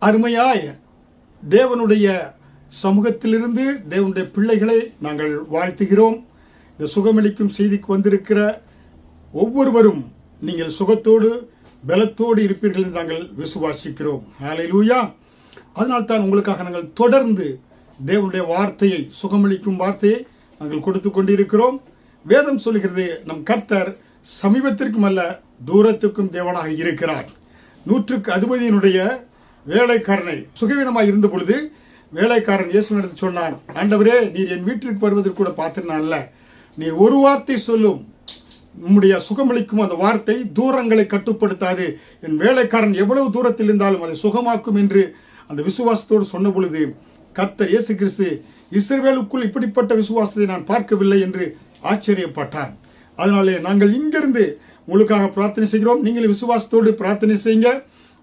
அருமையாய் தேவனுடைய சமூகத்திலிருந்து தேவனுடைய பிள்ளைகளை நாங்கள் வாழ்த்துகிறோம். இந்த சுகமளிக்கும் செய்திக்கு வந்திருக்கிற ஒவ்வொருவரும் நீங்கள் சுகத்தோடு பலத்தோடு இருப்பீர்கள் என்று நாங்கள் விசுவாசிக்கிறோம். ஹல்லேலூயா. அதனால்தான் உங்களுக்காக நாங்கள் தொடர்ந்து தேவனுடைய வார்த்தையை, சுகமளிக்கும் வார்த்தையை நாங்கள் கொடுத்து கொண்டிருக்கிறோம். வேதம் சொல்கிறது, நம் கர்த்தர் சமீபத்திற்கும் அல்ல தூரத்துக்கும் தேவனாக இருக்கிறார். 100க்கு அதிபதியினுடைய வேலைக்காரனை சுகவீனமாக இருந்த பொழுது வேலைக்காரன் இயேசுவினிடத்தில் சொன்னான், ஆண்டவரே, நீர் என் வீட்டிற்கு வருவதற்கு கூட பார்த்திருந்தா அல்ல, நீர் ஒரு வார்த்தை சொல்லும், உம்முடைய சுகமளிக்கும் அந்த வார்த்தை தூரங்களை கட்டுப்படுத்தாது, என் வேலைக்காரன் எவ்வளவு தூரத்தில் இருந்தாலும் அதை சுகமாக்கும் என்று அந்த விசுவாசத்தோடு சொன்ன பொழுது கர்த்தர் இயேசு கிறிஸ்து, இஸ்ரவேலுக்குள் இப்படிப்பட்ட விசுவாசத்தை நான் பார்க்கவில்லை என்று ஆச்சரியப்பட்டார். அதனாலே நாங்கள் இங்கிருந்து உங்களுக்காக பிரார்த்தனை செய்கிறோம். நீங்கள் விசுவாசத்தோடு பிரார்த்தனை செய்யுங்க.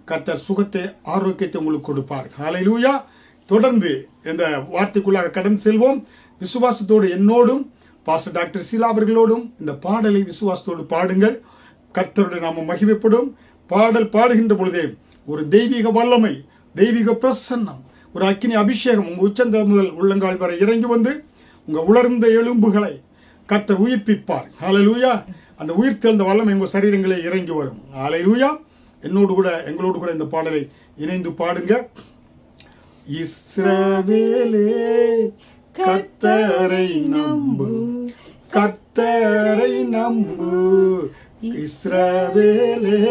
கர்த்தர் சுகத்தை, ஆரோக்கியத்தை உங்களுக்கு கொடுப்பார். ஹல்லேலூயா. தொடர்ந்து இந்த வார்த்தைக்குள்ளாக கடந்து செல்வோம். விசுவாசத்தோடு என்னோடும் பாஸ்டர் டாக்டர் சீலா அவர்களோடும் இந்த பாடலை விசுவாசத்தோடு பாடுங்கள். கர்த்தருடைய நாமம் மகிமைப்படும். பாடல் பாடுகின்ற பொழுதே ஒரு தெய்வீக வல்லமை, தெய்வீக பிரசன்னம், ஒரு அக்கினி அபிஷேகம் உங்கள் உச்சந்த முதல் உள்ளங்கால் வரை இறங்கி வந்து உங்கள் உலர்ந்த எலும்புகளை கர்த்தர் உயிர்ப்பிப்பார். ஹல்லேலூயா. அந்த உயிர் தெழுந்த வல்லமை உங்கள் சரீரங்களே இறங்கி வரும். ஹல்லேலூயா. எங்களோடு கூட இந்த பாடலை இணைந்து பாடுங்க. இஸ்ரவேலே கர்த்தரை நம்பு, கர்த்தரை நம்பு, இஸ்ரவேலே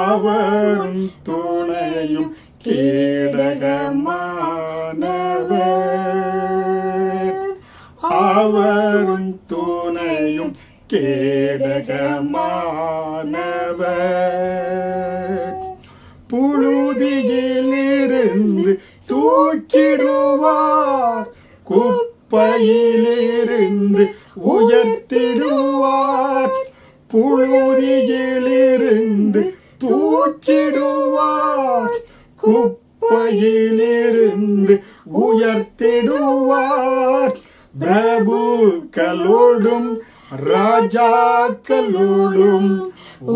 அவரும் துணையும் கேடகமானவர், அவரும் துணையும் கேடகமானவர். புழுதியிலிருந்து தூக்கிடுவார், குப்பையிலிருந்து உயர்த்திடுவார். புழுதியிலிருந்து தூக்கிடுவார், குப்பையிலிருந்து உயர்த்திடுவார். பிரபுக்களோடும் ராஜாக்களோடும்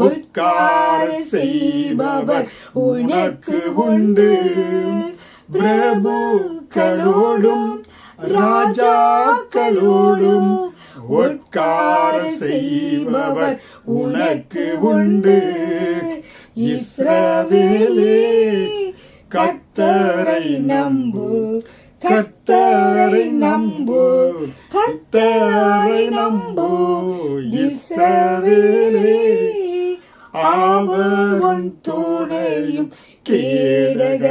உட்கார செய்பவர் உனக்கு உண்டு. பிரபுக்களோடும் ராஜாக்களோடும் உட்கார செய்பவர் உனக்கு உண்டு. இஸ்ரவேலே கர்த்தரை நம்பு, கர்த்தரை நம்பு, கர்த்தரை நம்பு. இஸ்ரவேலே அவர் உன் துணையும் கேடகமானவர்,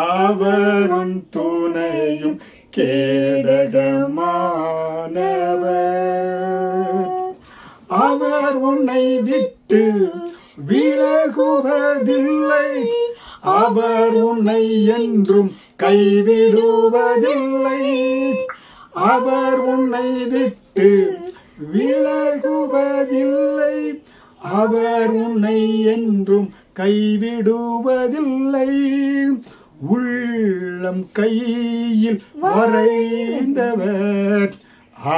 அவர் உன் துணையும் கேடகமானவர். அவர் உன்னை விட்டு விலகுவதில்லை, அவர் உன்னை என்றும் கைவிடுவதில்லை. அவர் உன்னை விட்டு விலகுவதில்லை, அவர் உன்னை என்றும் கைவிடுவதில்லை. உள்ளம் கையில் வரைந்தவர்,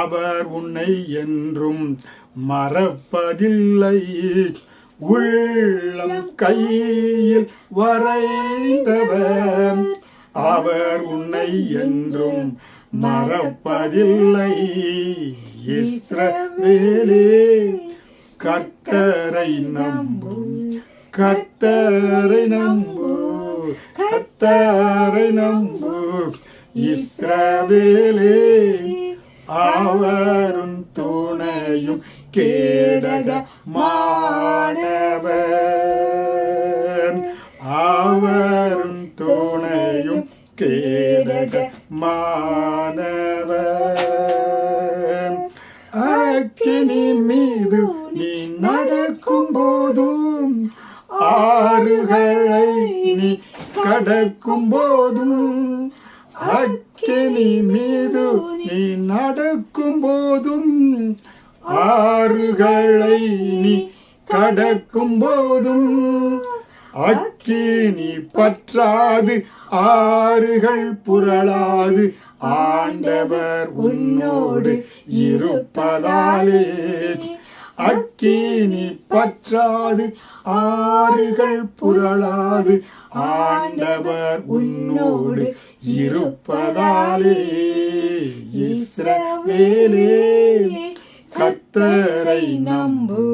அவர் உன்னை என்றும் மறப்பதில்லை. உள்ளம் கையில் வரைந்தவர், அவர் உன்னை என்றும் மறப்பதில்லை. இஸ்ரவேலே கர்த்தரை நம்பு, கர்த்தரை நம்பு, கர்த்தரை நம்பு. இஸ்ரவேலே அவரும் துணையும் கேடகமானவர், அவரும் துணையும் கேடகமானவர். அக்கினி மீது நீ நடக்கும் போதும், ஆறுகளை நீ கடக்கும் போதும், அக்கினி மீது நீ நடக்கும் போதும், ஆறுகளை நீ கடக்கும் போதும், அக்கினி பற்றாது ஆறுகள் புரளாது, ஆண்டவர் உன்னோடு இருப்பதாலே, அக்கினி பற்றாது ஆறுகள் புரளாது ஆண்டவர் உன்னோடு இருப்பதாலே இஸ்ரவேலே கர்த்தரை நம்பு,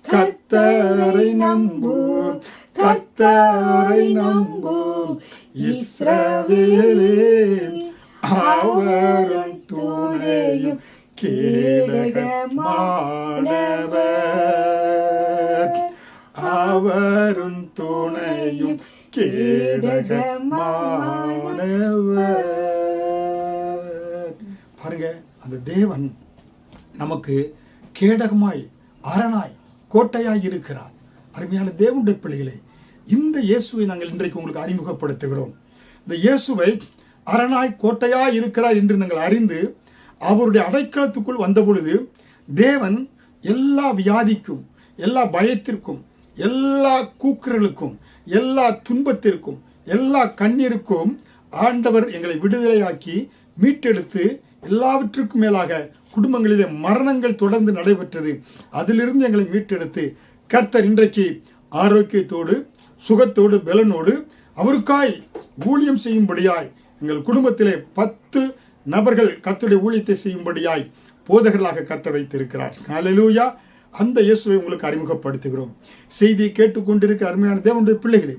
கர்த்தரை நம்பு, கர்த்தரை நம்பு இஸ்ரவேலே, அவரும் துணையும் கேடகமானவர், அவரும் துணையும் கேடகமானவர். பாருங்க, அந்த தேவன் நமக்கு கேடகமாய் அரணாய் கோட்டையாய் இருக்கிறார். அருமையான தேவனுடைய பிள்ளைகளே, இந்த இயேசுவை நாங்கள் இன்றைக்கு உங்களுக்கு அறிமுகப்படுத்துகிறோம். இந்த இயேசுவை அரணாய் கோட்டையாய் இருக்கிறார் என்று நாங்கள் அறிந்து அவருடைய அடைக்கலத்துக்குள் வந்த பொழுது தேவன் எல்லா வியாதிக்கும், எல்லா பயத்திற்கும், எல்லா கூக்குரலுக்கும், எல்லா துன்பத்திற்கும், எல்லா கண்ணீருக்கும் ஆண்டவர் எங்களை விடுதலையாக்கி மீட்டெடுத்து, எல்லாவற்றுக்கும் மேலாக குடும்பங்களிலே மரணங்கள் தொடர்ந்து நடைபெற்றது, அதிலிருந்து எங்களை மீட்டெடுத்து கர்த்தர் இன்றைக்கு ஆரோக்கியத்தோடு, சுகத்தோடு, பலனோடு அவருக்காய் ஊழியம் செய்யும்படியாய் எங்கள் குடும்பத்திலே 10 நபர்கள் கர்த்தருடைய ஊழியத்தை செய்யும்படியாய் போதகர்களாக கர்த்தர் வைத்திருக்கிறார். ஹல்லேலூயா. அந்த இயேசுவை உங்களுக்கு அறிமுகப்படுத்துகிறோம். செய்தியை கேட்டுக்கொண்டிருக்கிற அருமையான தேவனுடைய பிள்ளைகளே,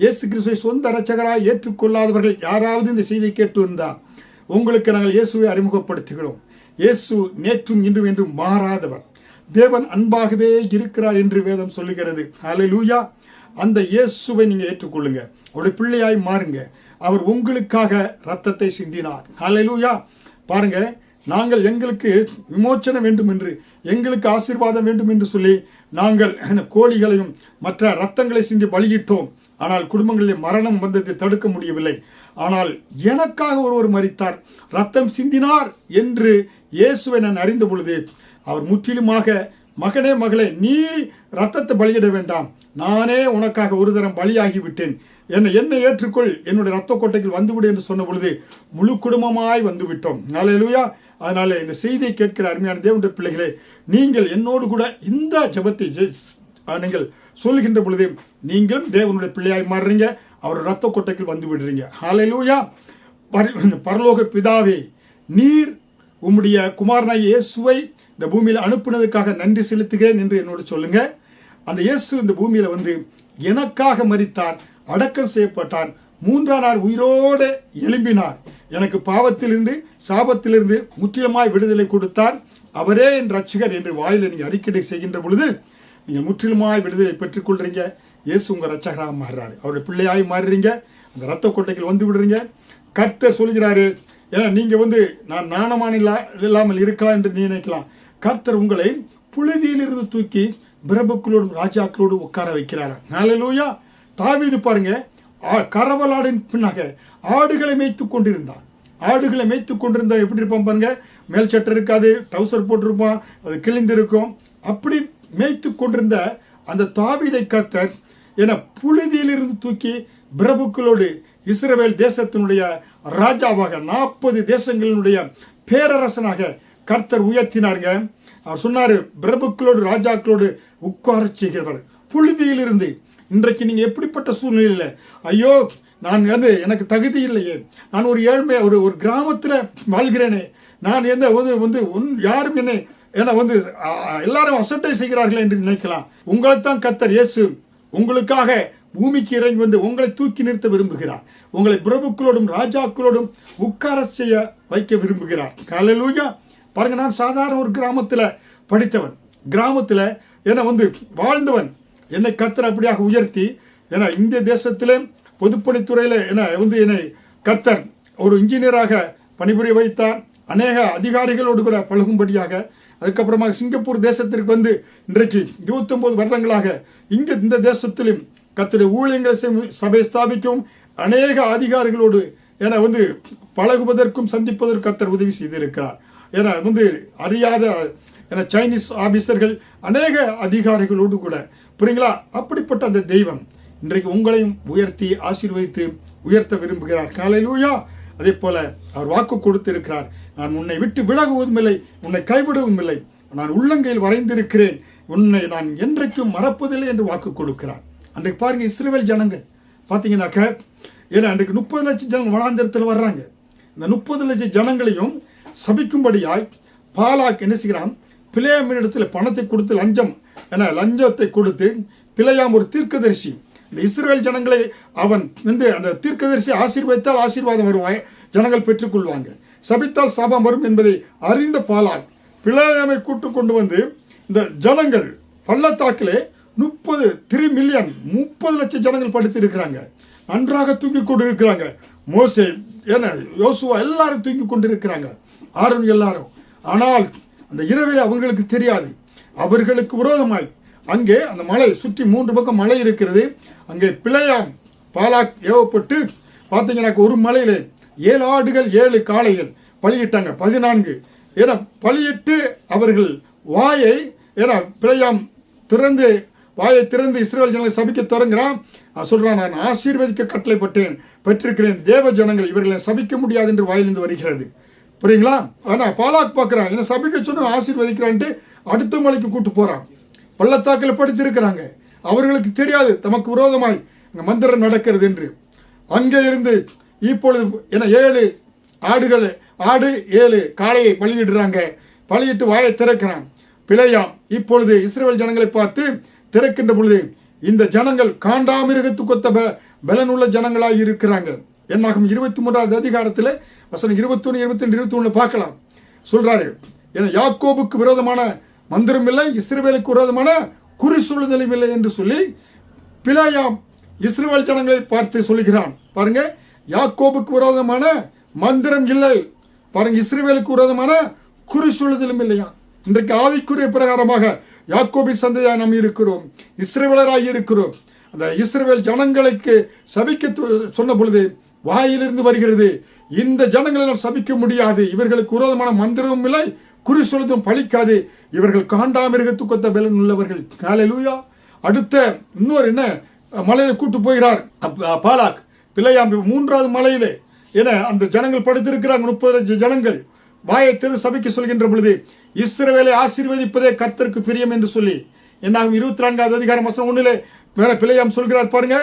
இயேசு கிறிஸ்துவை சொந்த இரட்சகராய் ஏற்றுக்கொள்ளாதவர்கள் யாராவது இந்த செய்தியை கேட்டு இருந்தால் உங்களுக்கு நாங்கள் இயேசுவை அறிமுகப்படுத்துகிறோம். இயேசு நேற்றும் இன்றும் என்றும் மாறாதவர். தேவன் அன்பாகவே இருக்கிறார் என்று வேதம் சொல்லுகிறது. ஹல்லேலூயா. அந்த இயேசுவை நீங்க ஏற்றுக்கொள்ளுங்க, அவருடைய பிள்ளையாய் மாறுங்க. அவர் உங்களுக்காக ரத்தத்தை சிந்தினார். ஹல்லேலூயா. பாருங்க, நாங்கள் எங்களுக்கு விமோச்சனம் வேண்டும் என்று, எங்களுக்கு ஆசீர்வாதம் வேண்டும் என்று சொல்லி நாங்கள் கோழிகளையும் மற்ற ரத்தங்களை சிந்தி பலியிட்டோம். ஆனால் குடும்பங்களில் மரணம் வந்ததை தடுக்க முடியவில்லை. ஆனால் எனக்காக ஒருவர் மரித்தார், ரத்தம் சிந்தினார் என்று இயேசுவை நான் அறிந்த பொழுது அவர் முற்றிலுமாக, மகனே மகளே, நீ ரத்தத்தை பலியிட வேண்டாம், நானே உனக்காக ஒரு தரம் பலியாகிவிட்டேன், என்னை ஏற்றுக்கொள், என்னுடைய ரத்த கோட்டைக்கு வந்துவிடு என்று சொன்ன பொழுது முழு குடும்பமாய் வந்து விட்டோம். ஹல்லேலூயா. அதனால இந்த செய்தியை கேட்கிற அருமையான தேவனுடைய பிள்ளைகளே, நீங்கள் என்னோடு கூட இந்த ஜெபத்தை நீங்கள் சொல்லுகின்ற பொழுது நீங்களும் தேவனுடைய பிள்ளையாய் மாறுறீங்க, அவர் ரத்த கோட்டைக்கு வந்து விடுறீங்க. ஹல்லேலூயா. பரலோக பிதாவே, நீர் உம்முடைய குமாரனாய் இயேசுவை இந்த பூமியில் அனுப்புனதுக்காக நன்றி செலுத்துகிறேன் என்று என்னோடு சொல்லுங்க. அந்த இயேசு இந்த பூமியில வந்து எனக்காக மரித்தார், அடக்கம் செய்யப்பட்டார், 3ஆம் நாள் உயிரோடு எழும்பினார், எனக்கு பாவத்திலிருந்து சாபத்திலிருந்து முற்றிலுமாய் விடுதலை கொடுத்தார், அவரே என் ரட்சகர் என்று வாயில நீங்க அறிக்கை செய்கின்ற பொழுது நீங்க முற்றிலுமாய் விடுதலை பெற்றுக்கொள்றீங்க. இயேசு உங்க ரட்சகராக மாறுறாரு, அவருடைய பிள்ளையாய் மாறுறீங்க, அந்த ரத்த கோட்டைக்கு வந்து விடுறீங்க. கர்த்தர் சொல்கிறாரு, ஏன்னா நீங்க வந்து நான் நாணமான இல்லாமல் இருக்கலாம் என்று நினைக்கலாம். கர்த்தர் உங்களை புழுதியிலிருந்து தூக்கி பிரபுக்களோடும் ராஜாக்களோடும் உட்கார வைக்கிறார். ஹல்லேலூயா. தாவீது பாருங்க, கரவலாடின் பின்னாக ஆடுகளை மேய்த்து கொண்டிருந்தான். ஆடுகளை மேய்த்து கொண்டிருந்தா எப்படி இருப்பான் பாருங்க, மேல் சட்டை இருக்காது, டவுசர் போட்டிருப்பான், அது கிழிந்திருக்கும். அப்படி மேய்த்து கொண்டிருந்த அந்த தாவீதை கர்த்தர் என புழுதியிலிருந்து தூக்கி பிரபுக்களோடு இஸ்ரவேல் தேசத்தினுடைய ராஜாவாக 40 தேசங்களினுடைய பேரரசனாக கர்த்தர் உயர்த்தினாருங்க. அவர் சொன்னாரு, பிரபுக்களோடு ராஜாக்களோடு உட்கார செய்கிறவர் புழுதியிலிருந்து. இன்றைக்கு நீங்க எப்படிப்பட்ட சூழ்நிலையில, ஐயோ நான் வந்து எனக்கு தகுதி இல்லையே, நான் ஒரு ஏழ்மை, ஒரு கிராமத்துல வாழ்கிறேனே, நான் எந்த வந்து யாரும் என்னை வந்து எல்லாரும் அசட்டை செய்கிறார்கள் என்று நினைக்கலாம். உங்களைத்தான் கர்த்தர் இயேசு உங்களுக்காக பூமிக்கு இறங்கி வந்து உங்களை தூக்கி நிறுத்த விரும்புகிறார், உங்களை பிரபுக்களோடும் ராஜாக்களோடும் உட்கார செய்ய வைக்க விரும்புகிறார். ஹல்லேலூயா. பாருங்க, நான் சாதாரண ஒரு கிராமத்துல படித்தவன், கிராமத்துல என வந்து வாழ்ந்தவன். என்னை கர்த்தர் அப்படியாக உயர்த்தி இந்திய தேசத்திலே பொதுப்பணித்துறையில என்னை கர்த்தர் ஒரு இன்ஜினியராக பணிபுரிய வைத்தார். அநேக அதிகாரிகளோடு கூட பழகும்படியாக. அதுக்கப்புறமாக சிங்கப்பூர் தேசத்திற்கு வந்து இன்றைக்கு 29 வருடங்களாக இந்த தேசத்திலும் கர்த்தருடைய ஊழியங்களை சபை ஸ்தாபிக்கவும் அநேக அதிகாரிகளோடு வந்து பழகுவதற்கும் சந்திப்பதற்கு கர்த்தர் உதவி செய்திருக்கிறார். அறியாத சைனீஸ் ஆபீசர்கள் அநேக அதிகாரிகளோடு கூட, புரியுங்களா? அப்படிப்பட்ட அந்த தெய்வம் இன்றைக்கு உங்களையும் உயர்த்தி ஆசீர்வதித்து உயர்த்த விரும்புகிறார். ஹல்லேலூயா. அதே போல அவர் வாக்கு கொடுத்திருக்கிறார், நான் உன்னை விட்டு விலகுவதும் இல்லை, உன்னை கைவிடவும் இல்லை, நான் உள்ளங்கையில் வரைந்திருக்கிறேன், உன்னை நான் என்றைக்கும் மறப்பதில்லை என்று வாக்கு கொடுக்கிறார். அன்றைக்கு பாருங்க, இஸ்ரவேல் ஜனங்கள் பார்த்தீங்கன்னாக்க, ஏன்னா அன்றைக்கு 30 லட்சம் ஜனங்கள் வனாந்திரத்தில் வர்றாங்க. இந்த 30 லட்சம் ஜனங்களையும் சபிக்கும்படியாய் பாலாக் என்ன செய்கிறான், பிலேயாமின் இடத்துல பணத்தை கொடுத்து லஞ்சத்தை கொடுத்து, பிலேயாம் ஒரு தீர்க்கதரிசி, இந்த இஸ்ரவேல் ஜனங்களை அவன் அந்த தீர்க்கதரிசி ஆசீர்வதித்தால் ஆசீர்வாதம் வருவாய், ஜனங்கள் பெற்றுக்கொள்வாங்க, சபித்தால் சாபம் வரும் என்பதை அறிந்த பாலாக் பிலேயாமை கூட்டு கொண்டு வந்து இந்த ஜனங்கள் பள்ளத்தாக்கிலே 3 மில்லியன் 30 லட்சம் ஜனங்கள் படுத்து இருக்கிறாங்க, நன்றாக தூங்கி கொண்டு இருக்கிறாங்க. மோசே யோசுவா எல்லாரும் தூங்கி கொண்டு இருக்கிறாங்க, ஆரோன் எல்லாரும். ஆனால் அந்த இரவில் அவங்களுக்கு தெரியாது, அவர்களுக்கு விரோதமாய் அங்கே அந்த மலை சுற்றி 3 பக்கம் மலை இருக்கிறது. அங்கே பிலேயாம் பாலாக் ஏவப்பட்டு பார்த்தீங்கன்னாக்க ஒரு மலையில 7 ஆடுகள் 7 காளைகள் பலியிட்டாங்க, 14. ஏன்னா பலியிட்டு அவர்கள் வாயை பிலேயாம் வாயை திறந்து இஸ்ரவேல் ஜனங்களை சபிக்க தொடங்குறான். சொல்றான், நான் ஆசீர்வதிக்க கட்டளைப்பட்டேன், பெற்றிருக்கிறேன், தேவ ஜனங்கள் இவர்களை சபிக்க முடியாது என்று வாயிலிருந்து வருகிறது. புரியுங்களா? ஆனால் பாலாக் பார்க்குறான், என்ன சபிக்க சொன்ன ஆசீர்வதிக்கிறான்ட்டு அடுத்த மலைக்கு கூட்டு போகிறான். பள்ளத்தாக்கில் படுத்திருக்கிறாங்க, அவர்களுக்கு தெரியாது தமக்கு விரோதமாய் அங்கே மந்திரம் நடக்கிறது என்று. அங்கே இருந்து இப்பொழுது 7 ஆடு 7 காளையை பலியிடுறாங்க. பலியிட்டு வாயை திறக்கிறான் பிலேயாம். இப்பொழுது இஸ்ரவேல் ஜனங்களை பார்த்து திறக்கின்ற பொழுது இந்த ஜனங்கள் காண்டாமிருகத்துக்கு ஒத்த பலனுள்ள ஜனங்களாக இருக்கிறாங்க. என்னாகும் 23வது அதிகாரத்தில் வசனம் 21, 22, 21 பார்க்கலாம். சொல்றாரு, ஏன்னா யாக்கோபுக்கு விரோதமான மந்திரம் இல்லை, இஸ்ரவேலுக்கு விரோதமான குறி சொல்லுதலும் இல்லை என்று சொல்லி பிலேயாம் இஸ்ரவேல் ஜனங்களை பார்த்து சொல்லுகிறான். பாருங்க, யாக்கோபுக்கு விரோதமான மந்திரம் இல்லை, பாருங்க இஸ்ரவேலுக்கு விரோதமான குறி சொல்லுதலும் இல்லையா. இன்றைக்கு ஆவிக்குரிய பிரகாரமாக யாக்கோபின் சந்ததியாக நாம் இருக்கிறோம், இஸ்ரவேலராக இருக்கிறோம். அந்த இஸ்ரவேல் ஜனங்களுக்கு சபிக்க சொன்ன பொழுது வாயிலிருந்து வருகிறது, இந்த ஜனங்களை நாம் சபிக்க முடியாது, இவர்களுக்கு விரோதமான மந்திரமும் இல்லை, குறி சொல்லுதும் பலிக்காது, இவர்கள் காண்டாமிருகத்துக்கு ஒத்த பலன் உள்ளவர்கள். ஹல்லேலூயா. அடுத்த இன்னொரு மலையில கூட்டு போகிறார் பாலாக் பிலேயாம். 3வது மலையிலே அந்த ஜனங்கள் படுத்திருக்கிறாங்க, 30 லட்சம் ஜனங்கள். வாயை திறந்து சபிக்க சொல்கின்ற பொழுது இஸ்ரவேலை ஆசீர்வதிப்பதே கர்த்தருக்கு பிரியம் என்று சொல்லி என்னாகும் 24வது அதிகாரம் வசனம் 1 பிலேயாம் சொல்கிறார். பாருங்க,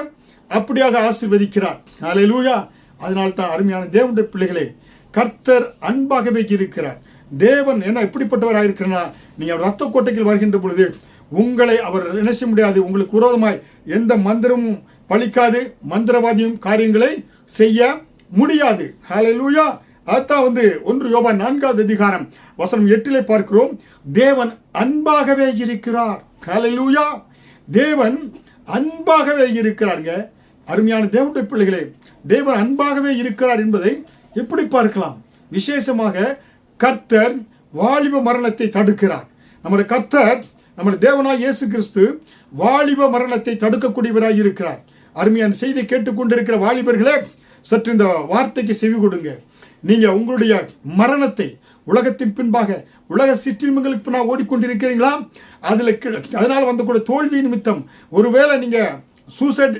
அப்படியாக ஆசீர்வதிக்கிறார். ஹல்லேலூயா. அதனால தான் அருமையான தேவனுடைய பிள்ளைகளே, கர்த்தர் அன்பாகவே இருக்கிறார். தேவன் எப்படிப்பட்டவராக இருக்கிறார், நீங்க ரத்த கோட்டையில் வருகின்ற பொழுது உங்களை அவர் நினைச்ச முடியாது, உங்களுக்கு விரோதமாய் எந்த மந்திரமும் பலிக்காது, மந்திரவாதியும் காரியங்களை செய்ய முடியாது. ஹல்லேலூயா. அதான் 1 யோவான் 4வது அதிகாரம் வசனம் 8 பார்க்கிறோம், தேவன் அன்பாகவே இருக்கிறார். ஹல்லேலூயா. தேவன் அன்பாகவே இருக்கிறாருங்க. அருமையான தேவனுடைய பிள்ளைகளே, தேவன் அன்பாகவே இருக்கிறார் என்பதை எப்படி பார்க்கலாம்? விசேஷமாக கர்த்தர் வாலிப மரணத்தை தடுக்கிறார். நம்முடைய கர்த்தர், நம்முடைய தேவனாய் இயேசு கிறிஸ்து வாலிப மரணத்தை தடுக்கக்கூடியவராய் இருக்கிறார். அருமையான செய்தி கேட்டுக்கொண்டிருக்கிற வாலிபர்களே, சற்று இந்த வார்த்தைக்கு செவி கொடுங்க. நீங்க உங்களுடைய மரணத்தை உலகத்தின் பின்பாக உலக சிற்றின்பங்களுக்கு பின்னால் ஓடிக்கொண்டிருக்கிறீங்களா? அதனால கூட தோல்வி நிமித்தம் ஒருவேளை நீங்க சூசைட்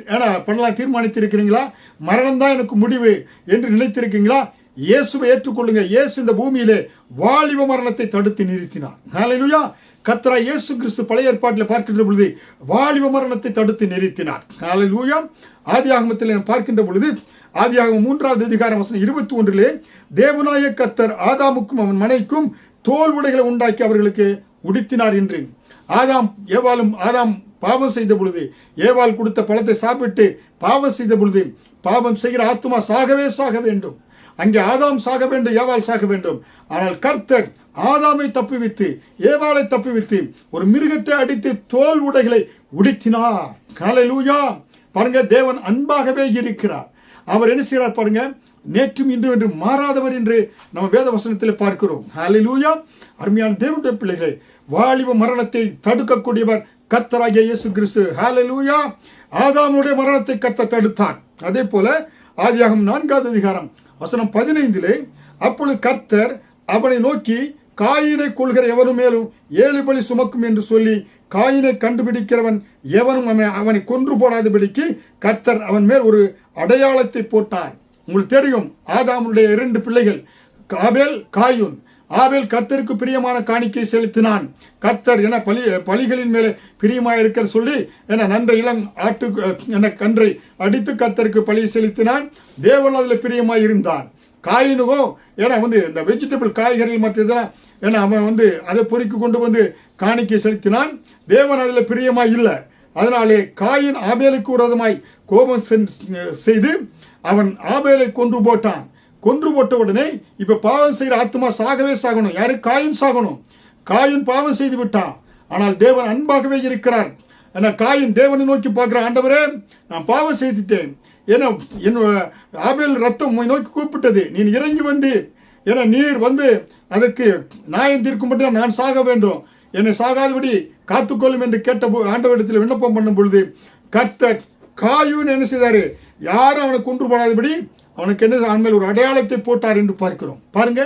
பண்ணலாம் தீர்மானித்திருக்கிறீங்களா? மரணம் தான் எனக்கு முடிவு என்று நினைத்திருக்கீங்களா? இயேசுவை ஏற்றுக்கொள்ளுங்க. இயேசு இந்த பூமியிலே வாலிப மரணத்தை தடுத்து நிறுத்தினார். ஹல்லேலூயா. கர்த்தராகிய இயேசு கிறிஸ்து பழைய ஏற்பாட்டில் பார்க்கின்ற பொழுது வாலிப மரணத்தை தடுத்து நிறுத்தினார். ஹல்லேலூயா. ஆதியாகமத்தில் பார்க்கின்ற பொழுது ஆதியாகமம் 3வது அதிகாரம் வசனம் 21 தேவனாய கர்த்தர் ஆதாமுக்கும் அவன் மனைக்கும் தோல் உடைகளை உண்டாக்கி அவர்களுக்கு உடுத்தினார் என்று. ஆதாம் பாவம் செய்த பொழுது, ஏவாள் கொடுத்த பழத்தை சாப்பிட்டு பாவம் செய்த பொழுது, பாவம் செய்கிற ஆத்துமா சாக வேண்டும். அங்கே ஆதாம் சாக வேண்டும், ஏவாள் சாக வேண்டும். ஆனால் கர்த்தர் ஆதாமை தப்புவித்து ஏவாளை தப்புவித்து ஒரு மிருகத்தை அடித்து தோல் உடைகளை உடுத்தினார். ஹல்லேலூயா. பாருங்க, தேவன் அன்பாகவே இருக்கிறார். அவர் என்ன செய்கிறார் பாருங்க, நேற்றும் இன்றும் என்று மாறாதவர் என்று நம்ம வேத வசனத்தில் பார்க்கிறோம். ஹல்லேலூயா. அருமையான தேவனுடைய பிள்ளைகளே, வாலிப மரணத்தை தடுக்கக்கூடியவர் கர்த்தராகிய இயேசு கிறிஸ்து. ஹல்லேலூயா. ஆதாமுடைய மரணத்தை கர்த்தர் தடுத்தார். அதே போல ஆதியாகமம் 4வது அதிகாரம் வசனம் 15 அப்பொழுது கர்த்தர் அவனை நோக்கி, காயினை கொள்கிற எவனும் மேலும் 7 பலி சுமக்கும் என்று சொல்லி காயினை கண்டுபிடிக்கிறவன் எவனும் அவனை கொன்று போடாதபடிக்கு கர்த்தர் அவன் மேல் ஒரு அடையாளத்தை போட்டார். உங்களுக்கு தெரியும், ஆதாமுடைய 2 பிள்ளைகள் ஆபேல், காயுன். ஆபேல் கர்த்தருக்கு பிரியமான காணிக்கை செலுத்தினான். கர்த்தர் என பலிகளின் மேலே பிரியமாக இருக்கிற சொல்லி என நன்ற இளம் ஆட்டு என கன்றை அடித்து கர்த்தருக்கு பலி செலுத்தினான். தேவன் அதில் பிரியமாக இருந்தான். காயினுவோ ஏன்னா இந்த வெஜிடபிள் காய்கறிகள் மற்றதெல்லாம் ஏன்னா அவன் அதை பொறுக்கி கொண்டு காணிக்கை செலுத்தினான். தேவன் அதில் பிரியமாக இல்லை. அதனாலே காயின் ஆபேலுக்கு விரோதமாய் கோபம் செய்து அவன் ஆபேலை கொன்று போட்டான். கொன்று போட்ட உடனே இப்ப பாவம் செய்கிற ஆத்மா சாகவே சாகணும். யாரு? காயின் சாகணும். காயின் பாவம் செய்து விட்டான். ஆனால் தேவன் அன்பாகவே இருக்கிறார். ஏன்னா காயின் தேவனை நோக்கி பார்க்கிற, ஆண்டவரே நான் பாவம் செய்துட்டேன், ஏன்னா என் ஆபேல் ரத்தம் நோக்கி கூப்பிட்டது, நீ இறங்கி வந்து ஏன்னா நீர் அதற்கு நியாயம் தீர்க்கும்படி நான் சாக வேண்டும், என்னை சாகாதபடி காத்துக்கொள்ளும் என்று கேட்ட ஆண்டவரிடத்தில் விண்ணப்பம் பண்ணும் பொழுது கர்த்தர் காயூன் என்ன செய்தாரு? யாரும் அவனை கொன்று போடாதபடி அவனுக்கு என்ன அவன் ஒரு அடையாளத்தை போட்டார் என்று பார்க்கிறோம். பாருங்க,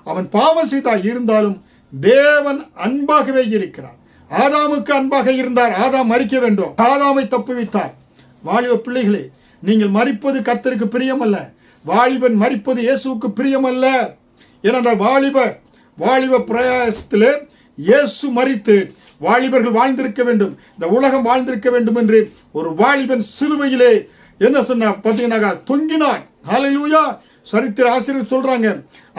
அவன் பாவம் செய்தா இருந்தாலும் தேவன் அன்பாகவே இருக்கிறார். ஆதாமுக்கு அன்பாக இருந்தார். ஆதாம் மரிக்க வேண்டும், ஆதாமை தப்புவித்தார். வாலிப பிள்ளைகளே, நீங்கள் மரிப்பது கர்த்தருக்கு பிரியமல்ல. வாலிபன் மரிப்பது இயேசுவுக்கு பிரியமல்ல. ஏனென்றால் வாலிப பிரயாசத்திலே இயேசு மரித்து வாலிபர்கள் வாழ்ந்திருக்க வேண்டும், இந்த உலகம் வாழ்ந்திருக்க வேண்டும் என்று ஒரு வாலிபன் சிலுவையிலே என்ன சொன்ன பார்த்தீங்கன்னா தொங்கினார். ஹல்லேலூயா. சரித்திர ஆசிரியர் சொல்றாங்க,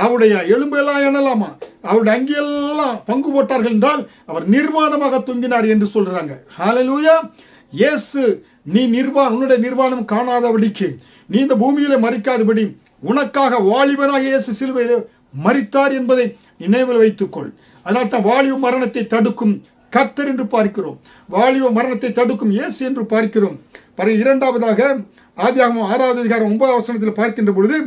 அவருடைய எலும்பெல்லாம் எண்ணலாமா, அவருடைய அங்கியெல்லாம் பங்கு போட்டார்கள் என்றால் அவர் நிர்வாணமாக தொங்கினார் என்று சொல்றாங்க. ஹல்லேலூயா. இயேசு நீ உன்னுடைய நிர்வாணம் காணாதபடிக்கு, நீ இந்த பூமியிலே மரிக்காதபடி உனக்காக வாலிபனாக இயேசு சிலுவையிலே மரித்தார் என்பதை நினைவில் வைத்துக்கொள். அதனால் தான் வாலிப மரணத்தை தடுக்கும் கர்த்தர் என்று பார்க்கிறோம். வாலிப மரணத்தை தடுக்கும் இயேசு என்று பார்க்கிறோம். இரண்டாவதாக ஆதியாகமம் 6வது அதிகாரம் 9வது வசனத்தில் பார்க்கின்ற பொழுது,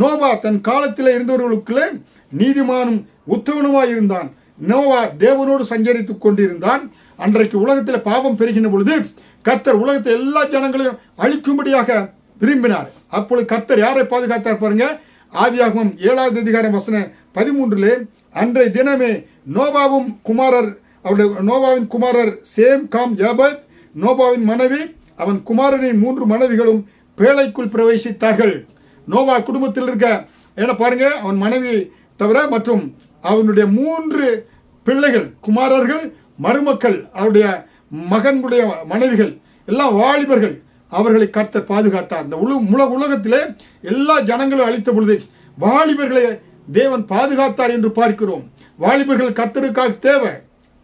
நோவா தன் காலத்தில் இருந்தவர்களுக்குள்ளே நீதிமானும் உத்தமனுமாய் இருந்தான். நோவா தேவனோடு சஞ்சரித்துக் கொண்டிருந்தான். அன்றைக்கு உலகத்தில் பாவம் பெருகின பொழுது கர்த்தர் உலகத்தை எல்லா ஜனங்களையும் அழிக்கும்படியாக விரும்பினார். அப்பொழுது கர்த்தர் யாரை பாதுகாத்தார் பாருங்க. ஆதியாகமம் 7வது அதிகாரம் வசனம் 13, அன்றைய தினமே நோவாவின் குமாரர் சேம், காம், யாபேத், நோவாவின் மனைவி, அவன் குமாரரின் 3 மனைவிகளும் பேழைக்குள் பிரவேசித்தார்கள். நோவா குடும்பத்தில் இருக்க என்ன பாருங்க, அவன் மனைவி தவிர மற்றும் அவனுடைய 3 பிள்ளைகள், குமாரர்கள், மருமக்கள், அவருடைய மகனுடைய மனைவிகள் எல்லாம் வாலிபர்கள். அவர்களை கர்த்தர் பாதுகாத்தார். இந்த உலகத்திலே எல்லா ஜனங்களும் அழித்த பொழுது வாலிபர்களை தேவன் பாதுகாத்தார் என்று பார்க்கிறோம். வாலிபர்கள் கர்த்தருக்காக தேவை.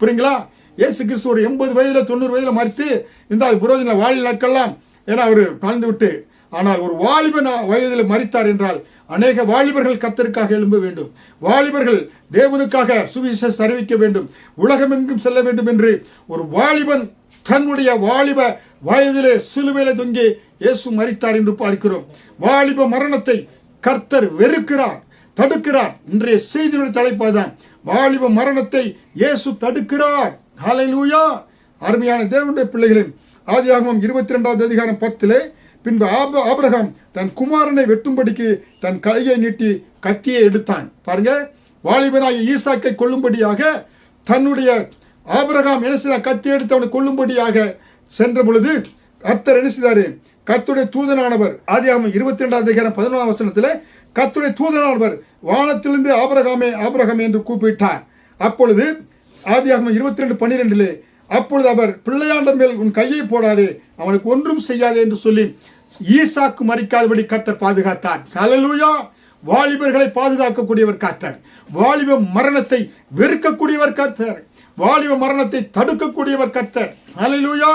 புரியுங்களா? இயேசு கிறிஸ்து ஒரு 80 வயதுல 90 வயதுல மறித்து இந்த புரோஜன வாழ் நாட்கள்லாம் ஏன்னா அவர் வாழ்ந்து விட்டு, ஆனால் ஒரு வாலிபன் வயதில் மரித்தார் என்றால் அநேக வாலிபர்கள் கர்த்தருக்காக எழும்ப வேண்டும். வாலிபர்கள் தேவனுக்காக சுவிசேஷம் அறிவிக்க வேண்டும், உலகமெங்கும் செல்ல வேண்டும் என்று ஒரு வாலிபன் தன்னுடைய வாலிப வயதிலே சிலுவையிலே தொங்கி இயேசு மரித்தார் என்று பார்க்கிறோம். வாலிப மரணத்தை கர்த்தர் வெறுக்கிறார், தடுக்கிறார். இன்றைய செய்தியுடைய தலைப்பாதான் வாலிப மரணத்தை இயேசு தடுக்கிறார். ஹல்லேலூயா. அருமையான தேவனுடைய பிள்ளைகளே, ஆதியாகமம் 22வது அதிகாரம் 10 பின்பு ஆபிரகாம் தன் குமாரனை வெட்டும்படிக்கு தன் கையை நீட்டி கத்தியை எடுத்தான். பாருங்க, வாலிபனாகிய ஈசாக்கை கொல்லும்படியாக தன்னுடைய ஆபிரகாம் என்ன செய்தார்? கத்தி எடுத்து அவனை கொல்லும்படியாக சென்ற பொழுது கர்த்தர் என்ன செய்தாரு? கர்த்தருடைய தூதனானவர், ஆதியாகமம் 22வது அதிகாரம் 11வது வசனத்தில் கர்த்தருடைய தூதனானவர் வானத்திலிருந்து ஆபிரகாமே ஆபிரகாமே என்று கூப்பிட்டார். அப்பொழுது ஆதியாகமம் 22:12 அப்பொழுது அவர் பிள்ளையாண்டர் மேல் உன் கையை போடாதே, அவனுக்கு ஒன்றும் செய்யாதே என்று சொல்லி ஈசாக்கு மரிக்காதபடி கர்த்தர் பாதுகாத்தார். ஹல்லேலூயா. வாலிபர்களை பாதுகாக்கக்கூடியவர் கர்த்தர். வாலிப மரணத்தை வெறுக்கக்கூடியவர் கர்த்தர். வாலிப மரணத்தை தடுக்கக்கூடியவர் கர்த்தர். ஹல்லேலூயா.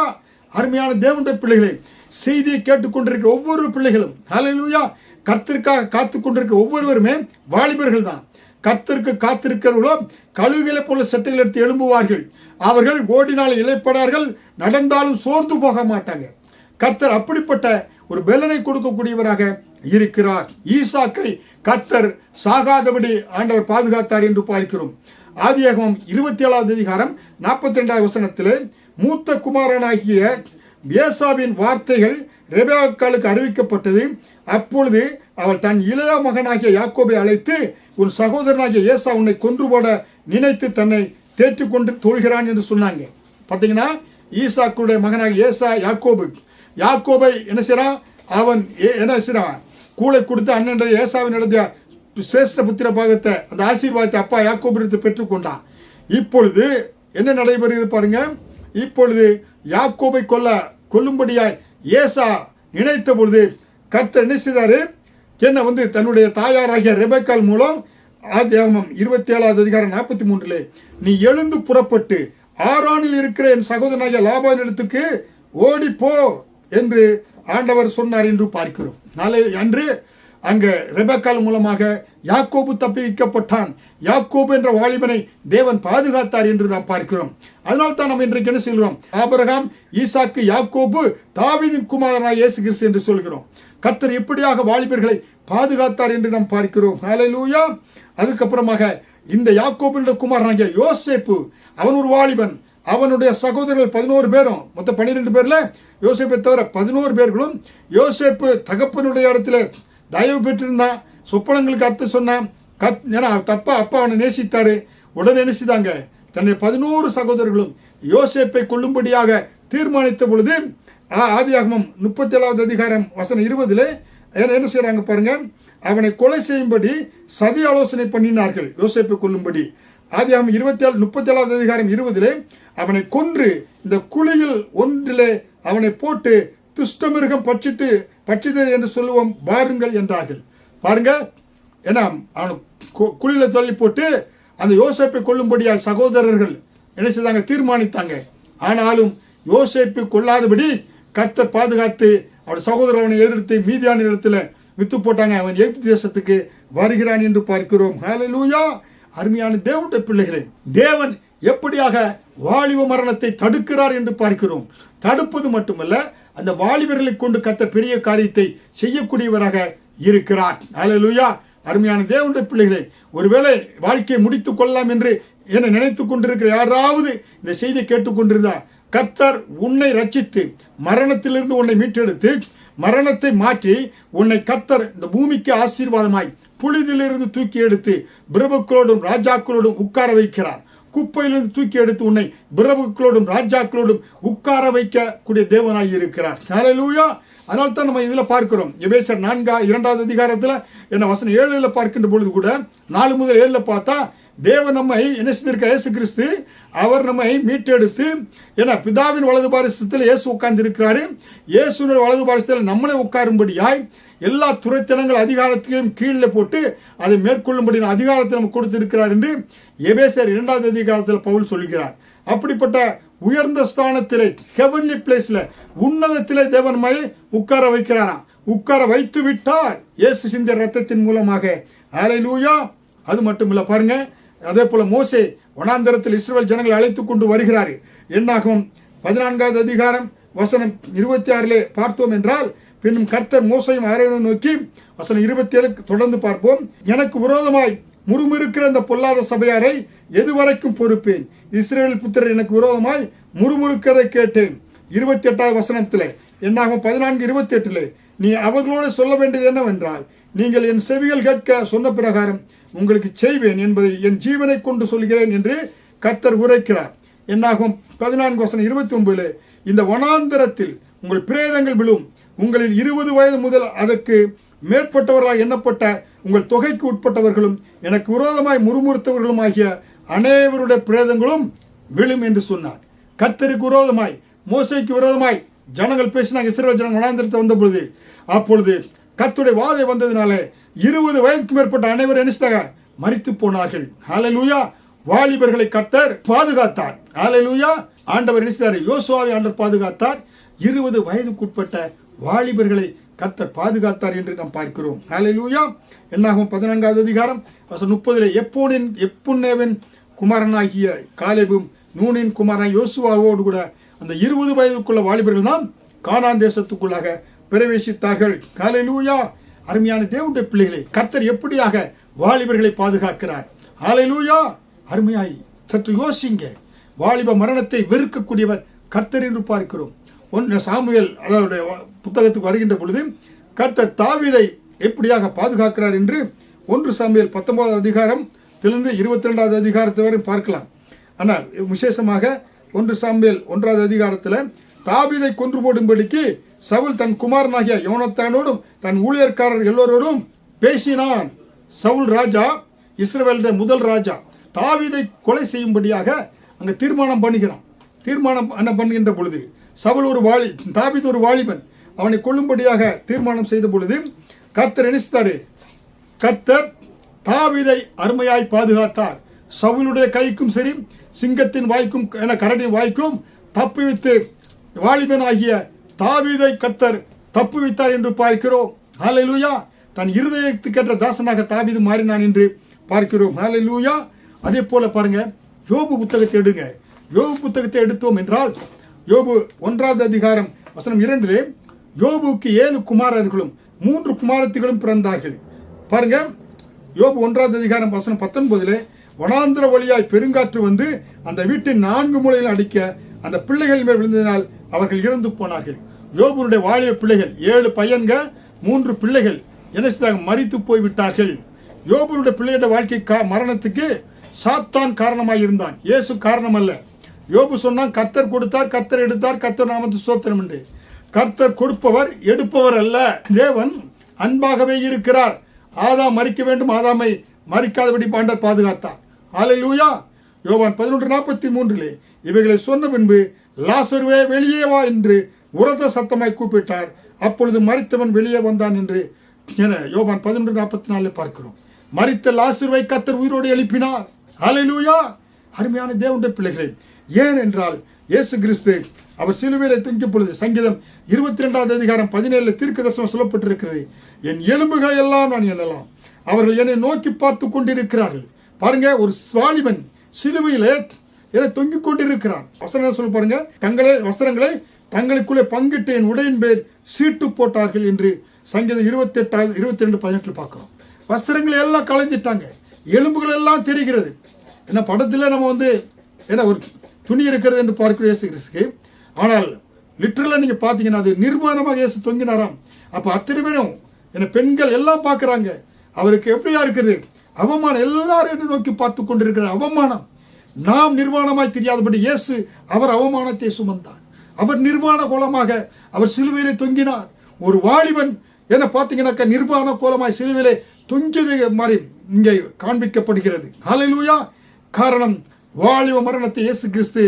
அருமையான தேவனுடைய பிள்ளைகளே, செய்தியை கேட்டுக்கொண்டிருக்கிற ஒவ்வொரு பிள்ளைகளும் ஹல்லேலூயா, கர்த்தருக்காக காத்து கொண்டிருக்கிற ஒவ்வொருவருமே வாலிபர்கள் தான். கர்த்தருக்கு காத்திருக்கிறவர்களோ கழுகுகளை போல சட்டைகள் எடுத்து எழும்புவார்கள். அவர்கள் ஓடினால் இளைப்படார்கள், நடந்தாலும் சோர்ந்து போக மாட்டாங்க. கர்த்தர் அப்படிப்பட்ட ஒரு பலனை கொடுக்கக்கூடியவராக இருக்கிறார். ஈசாக்கை கர்த்தர் சாகாதபடி ஆண்டவர் பாதுகாத்தார் என்று பார்க்கிறோம். ஆதியாகமம் 27வது அதிகாரம் 42வது வசனத்திலே மூத்த குமாரனாகிய ஏசாவின் வார்த்தைகள் ரெபெக்காளுக்கு அறிவிக்கப்பட்டது. அப்பொழுது அவள் தன் இளைய மகனாகிய யாக்கோபை அழைத்து, உன் சகோதரனாகிய ஏசா உன்னை கொன்று போட நினைத்து தன்னை தேற்றிக்கொண்டு தோழ்கிறான் என்று சொன்னாங்க. பார்த்தீங்கன்னா, ஈசாக்குடைய மகனாகிய ஏசா யாக்கோபை என்ன செய்யறான்? அவன் என்ன செய்யறான்? கூளை கொடுத்து அண்ணன் ஏசாவின் இடத்துல சிரேஷ்ட புத்திர பாகத்தை, அந்த ஆசீர்வாதத்தை அப்பா யாக்கோபிடத்தில் பெற்றுக்கொண்டான். இப்பொழுது என்ன நடைபெறுகிறது பாருங்க. இப்பொழுது யாக்கோபை கொல்லும்படியாய் ஏசா நினைத்த பொழுது கர்த்தர் என்ன செய்தாரு, என்ன தன்னுடைய தாயாராகிய ரெபெக்காள் மூலம் ஆதியாகமம் 27வது அதிகாரம் 43 நீ எழுந்து புறப்பட்டு ஆரானில் இருக்கிற என் சகோதரனாகிய லாபானிடத்துக்கு ஓடி போ என்று ஆண்டவர் சொன்னார் என்று பார்க்கிறோம். அன்று அங்க ரெபெக்காள் மூலமாக யாக்கோபு தப்பிக்கப்பட்டான். யாக்கோபு என்ற வாலிபனை தேவன் பாதுகாத்தார் என்று நாம் பார்க்கிறோம். அதனால் தான் நம்ம இன்றைக்கு என்ன சொல்கிறோம், ஆபிரகாம், ஈசாக்கு, யாக்கோபு, தாவீதின் குமாரனாய் இயேசு கிறிஸ்து என்று சொல்கிறோம். கர்த்தர் எப்படியாக வாலிபர்களை பாதுகாத்தார் என்று நாம் பார்க்கிறோம். ஹல்லேலூயா. அதுக்கப்புறமாக இந்த யாக்கோபுடைய குமாரனாகிய யோசேப்பு, அவன் ஒரு வாலிபன். அவனுடைய சகோதரர்கள் 11 பேரும், மொத்தம் 12 பேர்ல யோசேப்பை தவிர 11 பேர்களும் யோசேப்பு தகப்பனுடைய இடத்துல தயவு பெற்றிருந்தான். சொப்பனங்களுக்கு அர்த்தம் சொன்னான். ஏன்னா தப்பா அப்பா அவனை நேசித்தாரு. உடனே நினைச்சுதாங்க தன்னுடைய 11 சகோதரர்களும் யோசேப்பை கொல்லும்படியாக தீர்மானித்த பொழுது ஆதியாகமம் 37வது அதிகாரம் வசனம் 20 என்ன செய்யறாங்க பாருங்க, அவனை கொலை செய்யும்படி சதி ஆலோசனை பண்ணினார்கள் யோசேப்பை கொல்லும்படி. ஆதியாகமம் 37வது அதிகாரம் 20 அவனை கொன்று இந்த குழியில் ஒன்றிலே அவனை போட்டு துஷ்டமிருகம் பட்சித்தது என்று சொல்லுவோம் பாருங்கள் என்றார்கள். பாருங்க, ஏன்னா அவனை குழியில தள்ளி போட்டு அந்த யோசேப்பை கொல்லும்படியா சகோதரர்கள் என்ன செய்தாங்க, தீர்மானித்தாங்க. ஆனாலும் யோசேப்பை கொல்லாதபடி கர்த்தர் பாதுகாத்து அவருடைய சகோதரர் அவனை எதிர்த்து மீதியான இடத்துல வித்து போட்டாங்க. அவன் எகிப்து தேசத்துக்கு வருகிறான் என்று பார்க்கிறோம். ஹல்லேலூயா. அருமையான தேவனுடைய பிள்ளைகளே, தேவன் எப்படியாக வாலிப மரணத்தை தடுக்கிறார் என்று பார்க்கிறோம். தடுப்பது மட்டுமல்ல, அந்த வாலிபர்களை கொண்டு கர்த்தர் பெரிய காரியத்தை செய்யக்கூடியவராக இருக்கிறார். ஹல்லேலூயா. அருமையான தேவனுடைய பிள்ளைகளே, ஒருவேளை வாழ்க்கையை முடித்துக் கொள்ளலாம் என்று என நினைத்துக் கொண்டிருக்கிற யாராவது இந்த செய்தியை கேட்டுக்கொண்டிருந்தா, கர்த்தர் உன்னை ரட்சித்து மரணத்திலிருந்து உன்னை மீட்டெடுத்து மரணத்தை மாற்றி உன்னை கர்த்தர் இந்த பூமிக்கு ஆசீர்வாதமாய் புழுதிலிருந்து தூக்கி எடுத்து பிரபுக்களோடும் ராஜாக்களோடும் உட்கார வைக்கிறார். குப்பையிலிருந்து தூக்கி எடுத்து உன்னை பிரபுக்களோடும் ராஜாக்களோடும் உட்கார வைக்கக்கூடிய தேவனாய் இருக்கிறார். ஹல்லேலூயா. அதனால தான் நம்ம இதில் பார்க்கிறோம். எபேசியர் 2வது அதிகாரத்தில் என்ன வசனம் 7 பார்க்கின்ற பொழுது கூட 4 முதல் 7 பார்த்தா தேவன் நம்மை என்ன செய்திருக்க, இயேசு கிறிஸ்து அவர் நம்மை மீட்டெடுத்து, ஏன்னா பிதாவின் வலது பாரிசத்தில் இயேசு உட்கார்ந்து இருக்கிறாரு. இயேசுடைய வலது பாரிசத்தில் நம்மளே உட்காரும்படியாய் எல்லா துரைத்தனங்கள் அதிகாரத்தையும் கீழே போட்டு அதை மேற்கொள்ளும்படி அதிகாரத்தை நமக்கு கொடுத்திருக்கிறார் என்று எபேசியர் 2வது அதிகாரத்தில் பவுல் சொல்கிறார். அப்படிப்பட்ட உயர்ந்த ஸ்தானத்திலே, ஹெவன்லி பிளேஸ்ல, உன்னதத்திலே தேவன் நம்மை உட்கார வைக்கிறாராம். உட்கார வைத்து விட்டார் இயேசு சிந்திய ரத்தத்தின் மூலமாக. ஹல்லேலூயா. அது மட்டும் இல்ல, பாருங்க, அதே போல மோசே வனாந்தரத்தில் இஸ்ரவேல் ஜனங்களை அழைத்து கொண்டு வருகிறார். என்னாகும் 14வது அதிகாரம் வசனம் 26 பார்த்தோம் என்றால், பின்னும் கர்த்தர் மோசையும் ஆரோனை நோக்கி, வசனம் 27 தொடர்ந்து பார்ப்போம், எனக்கு விரோதமாய் முறுமுறுக்கிற அந்த பொல்லாத சபையாரை எதுவரைக்கும் பொறுப்பேன்? இஸ்ரவேல் புத்திரர் எனக்கு விரோதமாய் முறுமுறுக்கிறதை கேட்டேன். 28வது வசனத்தில் என்னாகும் 14:28 நீ அவர்களோடு சொல்ல வேண்டியது என்னவென்றால், நீங்கள் என் செவிகள் கேட்க சொன்ன பிரகாரம் உங்களுக்கு செய்வேன் என்பதை என் ஜீவனை கொண்டு சொல்கிறேன் என்று கர்த்தர் உரைக்கிறார். என்னாகும் 14:29 இந்த வனாந்தரத்தில் உங்கள் பிரேதங்கள் விழும், உங்களில் 20 வயது முதல் அதற்கு மேற்பட்டவர்களாக எண்ணப்பட்ட உங்கள் தொகைக்கு உட்பட்டவர்களும் எனக்கு விரோதமாய் முறுமுறுத்தவர்களும் ஆகிய அனைவருடைய பிரேதங்களும் விழும் என்று சொன்னார். கர்த்தருக்கு விரோதமாய், மோசேக்கு விரோதமாய் ஜனங்கள் பேசினாங்க. இஸ்ரவேல் ஜனங்கள் வனாந்தரத்தை வந்த பொழுது, அப்பொழுது கர்த்தருடைய வாதை வந்ததினால 20 வயதுக்கு மேற்பட்ட அனைவரும் என்ன மரித்து போனார்கள். ஹல்லேலூயா. வாலிபர்களை கர்த்தர் பாதுகாத்தார். ஹல்லேலூயா. ஆண்டவர் என்ன செய்தார்? யோசுவாவை ஆண்டவர் பாதுகாத்தார். 20 வயதுக்குட்பட்ட வாலிபர்களை கர்த்தர் பாதுகாத்தார் என்று நாம் பார்க்கிறோம். ஹல்லேலூயா. என்னாகும் 14வது அதிகாரம் வசனம் 30 எப்புன்னேவின் குமாரனாகிய காலேபும் நூனின் குமாரன் யோசுவாவோடு கூட அந்த 20 வயதுக்குள்ள வாலிபர்கள் தான் கானான் தேசத்துக்குள்ளாக பிரவேசித்தார்கள். ஹல்லேலூயா. அருமையான தேவனுடைய பிள்ளைகளை, கர்த்தர் எப்படியாக வாலிபர்களை பாதுகாக்கிறார். ஹல்லேலூயா. அருமையாய் சற்று யோசிங்க. வாலிப மரணத்தை வெறுக்கக்கூடியவர் கர்த்தர் என்று பார்க்கிறோம். சாமுவேல் அதாவது புத்தகத்துக்கு வருகின்ற பொழுது கர்த்தர் தாவீதை எப்படியாக பாதுகாக்கிறார் என்று 1 சாமுவேல் 19வது அதிகாரத்திலிருந்து 22வது அதிகாரத்தை வரை பார்க்கலாம். ஆனால் விசேஷமாக 1 சாமுவேல் 1வது அதிகாரத்தில் தாவீதை கொன்று போடும்படிக்கு சவுல் தன் குமாரனாகிய யோனத்தானோடும் தன் ஊழியர்காரர் எல்லோரோடும் பேசினான். சவுல் ராஜா, இஸ்ரவேலுடைய முதல் ராஜா, தாவீதை கொலை செய்யும்படியாக அங்கே தீர்மானம் பண்ணுகிறான். தீர்மானம் என்ன பண்ணுகின்ற பொழுது சவுல் தாவீது ஒரு வாலிபன், அவனை கொல்லும்படியாக தீர்மானம் செய்த பொழுது கர்த்தர் நினைத்தாரு. கர்த்தர் தாவீதை அருமையாய் பாதுகாத்தார். சவுலுடைய கைக்கும் சரி, சிங்கத்தின் வாய்க்கும் கரடியின் வாய்க்கும் தப்புவித்து வாலிபன் ஆகிய தாவீதை கர்த்தர் தப்புவித்தார் என்று பார்க்கிறோம். ஹல்லேலூயா. தன் இருதயத்துக்கேற்ற தாசனாக தாவீது மாறினான் என்று பார்க்கிறோம். ஹல்லேலூயா. அதே போல பாருங்க, யோபு புத்தகத்தை எடுங்க. யோபு புத்தகத்தை எடுத்தோம் என்றால் யோபு 1ஆம் அதிகாரம் வசனம் 2 யோபுக்கு 7 குமாரர்களும் 3 குமாரத்திகளும் பிறந்தார்கள். பாருங்க, யோபு 1ஆம் அதிகாரம் வசனம் 19 வனாந்திர வழியாய் பெருங்காற்று வந்து அந்த வீட்டின் 4 மூலையில் அடிக்க அந்த பிள்ளைகள் மேல் விழுந்ததினால் அவர்கள் இறந்து போனார்கள். யோபுடைய வாலிய பிள்ளைகள் 7 பையன்க 3 பிள்ளைகள் என்ன மரித்து போய்விட்டார்கள். யோபுடைய பிள்ளையோட வாழ்க்கை மரணத்துக்கு சாத்தான் காரணமாக இருந்தான், இயேசு காரணம் அல்ல. யோபு சொன்னான், கர்த்தர் கொடுத்தார், கர்த்தர் எடுத்தார், கர்த்தர் நாமத்து ஸ்தோத்திரம் என்று. கர்த்தர் கொடுப்பவர் எடுப்பவர் அல்ல. தேவன் அன்பாகவே இருக்கிறார். ஆதாம் மரிக்க வேண்டும், ஆதாமை மரிக்காதபடி ஆண்டவர் பாதுகாத்தார். ஹல்லேலூயா. யோவான் 11:43 இவைகளை சொன்ன பின்பு லாசருவே வெளியே வா என்று உரத்த சத்தமாய் கூப்பிட்டார். அப்பொழுது மரித்தவன் வெளியே வந்தான் என்று யோவான் 11:44 பார்க்கிறோம். மரித்த லாசருவை கர்த்தர் உயிரோடு எழுப்பினார். ஹல்லேலூயா. அருமையான தேவனுடைய பிள்ளைகளே, ஏன் என்றால் இயேசு கிறிஸ்து அவர் சிலுவையிலே தொங்கிய பொழுது சங்கீதம் 22ஆம் அதிகாரம் 17 தீர்க்கதரிசனம் சொல்லப்பட்டிருக்கிறது. என் எலும்புகளை எல்லாம் நான் எண்ணலாம், அவர்கள் என்னை நோக்கி பார்த்து கொண்டிருக்கிறார்கள். பாருங்க, ஒரு வாலிபன் சிலுவையிலே தொங்கிக் கொண்டிருக்கிறான். வசனம் சொல்ல பாருங்க, வஸ்திரங்களை தங்களுக்குள்ளே பங்கிட்டு என் உடையின் பேர் சீட்டு போட்டார்கள் என்று சங்கீதம் 22:18 பார்க்கிறோம். வஸ்திரங்களை எல்லாம் களைஞ்சிட்டாங்க, எலும்புகள் எல்லாம் தெரிகிறது. என்ன படத்தில் நம்ம ஒரு துணி இருக்கிறது என்று பார்க்கிறோம் இயேசு கிறிஸ்துக்கு. ஆனால் லிட்டரலாக நீங்கள் பார்த்தீங்கன்னா அது நிர்வாணமாக இயேசு தொங்கினாராம். அப்போ அத்தனை பேரும் பெண்கள் எல்லாம் பார்க்குறாங்க. அவருக்கு எப்படியா இருக்குது அவமானம், எல்லாரும் என்ன நோக்கி பார்த்து கொண்டிருக்கிற அவமானம். நாம் நிர்வாணமாய் தெரியாதபடி இயேசு அவர் அவமானத்தை சுமந்தார். அவர் நிர்வாண கோலமாக அவர் சிலுவையிலே தொங்கினார். ஒரு வாலிபன் என்ன பார்த்தீங்கன்னாக்கா நிர்வாண கோலமாய் சிலுவையிலே தொங்கியது மாதிரி இங்கே காண்பிக்கப்படுகிறது. ஹல்லேலூயா. காரணம், வாலிப மரணத்தை இயேசு கிறிஸ்து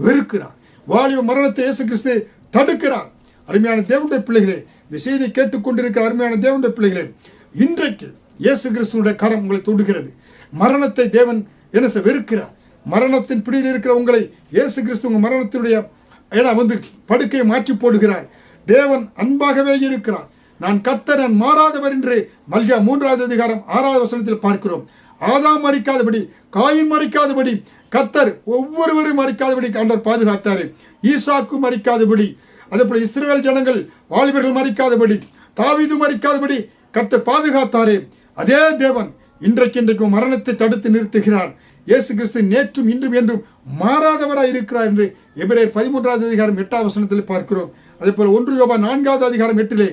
வெறுக்கிறார். வாலிப மரணத்தை இயேசு கிறிஸ்து தடுக்கிறார். அருமையான தேவனுடைய பிள்ளைகளே, இந்த செய்தியை கேட்டுக்கொண்டிருக்கிற அருமையான தேவனுடைய பிள்ளைகளே, இன்றைக்கு இயேசு கிறிஸ்துடைய கரம் உங்களை தொடுகிறது. மரணத்தை தேவன் என்ன வெறுக்கிறார். மரணத்தின் பிடியில் இருக்கிற உங்களை இயேசு கிறிஸ்து உங்கள் மரணத்தினுடைய படுக்கையை மாற்றி போடுகிறார். தேவன் அன்பாகவே இருக்கிறார். நான் கர்த்தர், நான் மாறாதவர் என்று மல்கியா 3ஆம் அதிகாரம் 6ஆவது வசனத்தில் பார்க்கிறோம். ஆதாம் மரிக்காதபடி, காயின் மரிக்காதபடி, கர்த்தர் ஒவ்வொருவரும் மரிக்காதபடி ஆண்டவர் பாதுகாத்தார். ஈசாக்கு மரிக்காதபடி, அதே போல இஸ்ரவேல் ஜனங்கள் வாலிபர்கள் மரிக்காதபடி, தாவீது மரிக்காதபடி கர்த்தர் பாதுகாத்தாரே. அதே தேவன் இன்றைக்கு மரணத்தை தடுத்து நிறுத்துகிறார். இயேசு கிறிஸ்து நேற்றும் இன்றும் என்றும் மாறாதவராய் இருக்கிறார் என்று எபிரேயர் 13ஆம் அதிகாரம் 8ஆம் வசனத்தில் பார்க்கிறோம். அதே போல 1 யோவான் 4ஆம் அதிகாரம் 8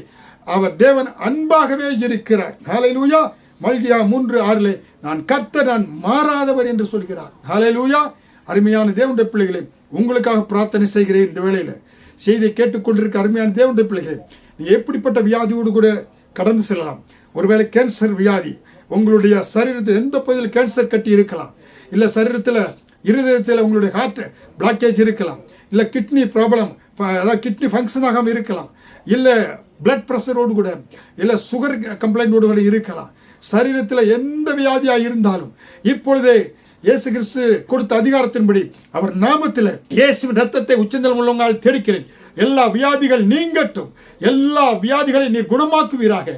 அவர் தேவன் அன்பாகவே இருக்கிறார். ஹல்லேலூயா. மல்கியா 3:6 நான் கர்த்தர், நான் மாறாதவர் என்று சொல்கிறார். ஹல்லேலூயா. அருமையான தேவனுடைய பிள்ளைகளே, உங்களுக்காக பிரார்த்தனை செய்கிறேன். இந்த வேளையில் செய்தியை கேட்டுக்கொண்டிருக்க அருமையான தேவனுடைய பிள்ளைகளே, நீங்கள் எப்படிப்பட்ட வியாதியோடு கூட கடந்து செல்லலாம். ஒருவேளை கேன்சர் வியாதி, உங்களுடைய சரீரத்தில் எந்த பகுதியில் கேன்சர் கட்டி இருக்கலாம், இல்லை சரீரத்தில் இருதயத்தில் உங்களுடைய ஹார்ட் பிளாக்கேஜ் இருக்கலாம், இல்லை கிட்னி ப்ராப்ளம், அதாவது கிட்னி ஃபங்க்ஷன் ஆகாமல் இருக்கலாம், இல்லை பிளட் ப்ரெஷரோடு கூட, இல்லை சுகர் கம்ப்ளைண்டோடு கூட இருக்கலாம். சரீரத்தில் எந்த வியாதியாக இருந்தாலும் இப்பொழுதே இயேசு கிறிஸ்து கொடுத்த அதிகாரத்தின்படி அவர் நாமத்தில் இயேசுவின் ரத்தத்தை உச்சந்தல் உள்ளவங்களால் தெளிக்கிறேன். எல்லா வியாதிகள் நீங்கட்டும். எல்லா வியாதிகளை நீர் குணமாக்குவீராக.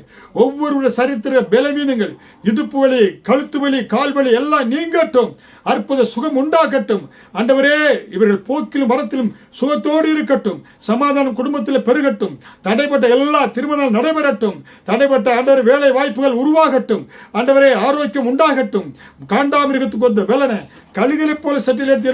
ஒவ்வொரு சரித்திர பலவீனங்கள், இடுப்பு வலி, கழுத்து வலி, கால் வலி எல்லாம் நீங்கட்டும். அற்புத சுகம் உண்டாகட்டும். ஆண்டவரே, இவர்கள் போக்கிலும் வரத்திலும் சுகத்தோடு இருக்கட்டும். சமாதானம் குடும்பத்தில் பெருகட்டும். தடைப்பட்ட எல்லா திருமணம் நடைபெறட்டும். தடைப்பட்ட ஆண்டவர் வேலை வாய்ப்புகள் உருவாகட்டும். ஆண்டவரே, ஆரோக்கியம் உண்டாகட்டும். காண்டாமிருகத்துக்கு வந்த பலனை, கழுகளை போல சட்டில் எடுத்து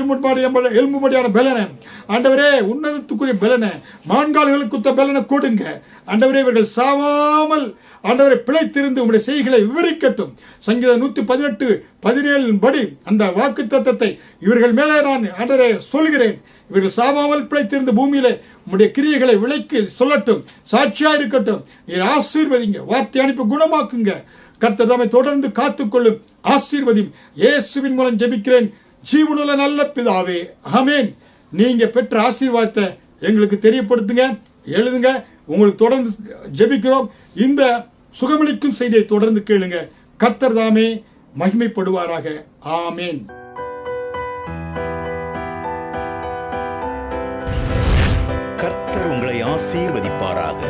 எலும்புபடியான பலனை, ஆண்டவரே உன்னதத்துக்குரிய பலனை, மான்கால்களுக்கு பலனை கொடுங்க. ஆண்டவரே, இவர்கள் சாவாமல் ஆண்டவரை பிழைத்திருந்து உங்களுடைய செய்திகளை விவரிக்கட்டும். சங்கீதம் 118:17 படி அந்த வாக்கு தத்தத்தை இவர்கள் மேலே நான் ஆண்டவரே சொல்கிறேன். இவர்கள் சாவாமல் பிழைத்திருந்த பூமியிலே உங்களுடைய கிரியைகளை விலைக்கு சொல்லட்டும். சாட்சியா இருக்கட்டும். நீர் ஆசீர்வதிங்க. வார்த்தை அனுப்பி குணமாக்குங்க. கர்த்தர் தாமே தொடர்ந்து காத்துக்கொள்ளும், ஆசீர்வதியும். இயேசுவின் மூலம் ஜெபிக்கிறேன் ஜீவனுள்ள நல்ல பிதாவே, ஆமென். நீங்க பெற்ற ஆசீர்வாதத்தை எங்களுக்கு தெரியப்படுத்துங்க, எழுதுங்க. உங்களுக்கு தொடர்ந்து ஜெபிக்கிறோம். இந்த சுகமளிக்கும் செய்தியை தொடர்ந்து கேளுங்க. கர்த்தர் தாமே மகிமைப்படுவாராக. ஆமென். கர்த்தர் உங்களை ஆசீர்வதிப்பாராக.